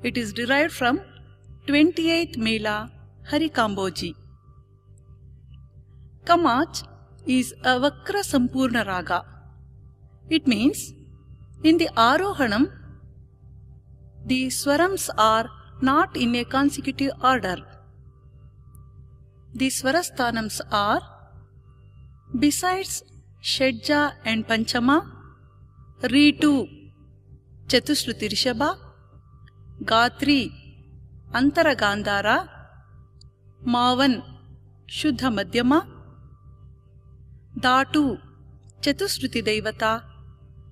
It is derived from 28th Mela Harikamboji. Kamach is a Vakra Sampurna Raga. It means in the Arohanam, the Swarams are not in a consecutive order. The Swarasthanams are, besides Shedja and Panchama, Ritu, Chatushruti Rishabha, Gatri, Antara Gandhara, Mavan, Shuddha Madhyama, Dhatu, Chatushruti Devata,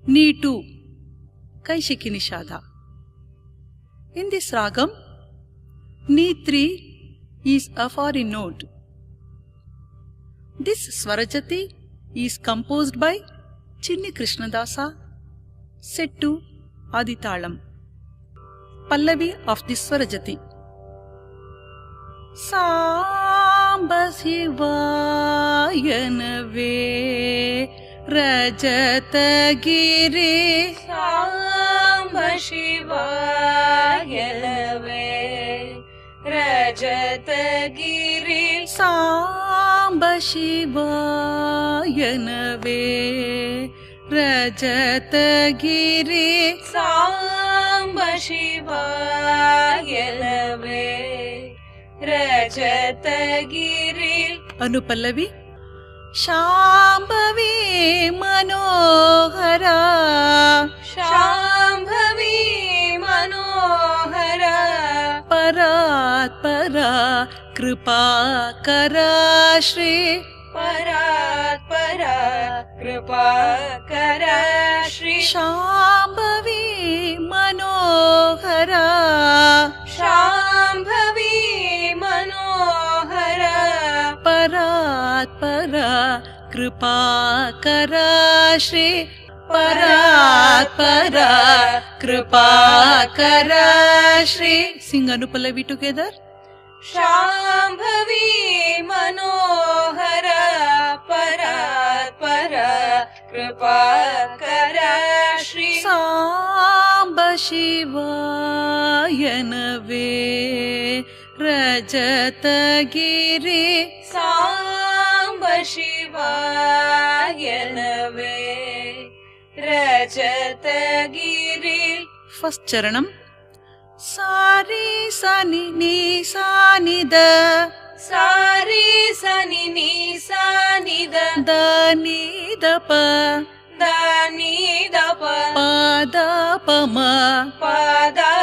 Neetu, Kaishiki Nishada. In this ragam, Ni3 is a foreign note. This Swarajati is composed by Chinni Krishnadasa, set to Aditalam. Pallavi of this Swarajati. Samba Shivayanave Rajatagiri. Samba Shivayanave Rajatagiri. Samba Shivayanave Rajatagiri. Samba Shivayanave Rajatagiri. Anupallavi. Shambhavi Manohara. Shambhavi Manohara. Parat para Kripakara Shri. Parat para Kripakara Shri. Shambhavi Manohara. Shambhavi Manohara. Parat para Kripakara Shri. Parat para Kripakara Shri. Sing Anupallavi together. Shambhavi Manohara. Parat para Kripakara Shri. Samba Shivayanave Rajatagiri. Samba Shivayanave Rajatagiri. First charanam. Sari sani ni sani da. Sari sani ni sani da. Da ni da pa. Da ni da pa. Pa da pa ma. Pa da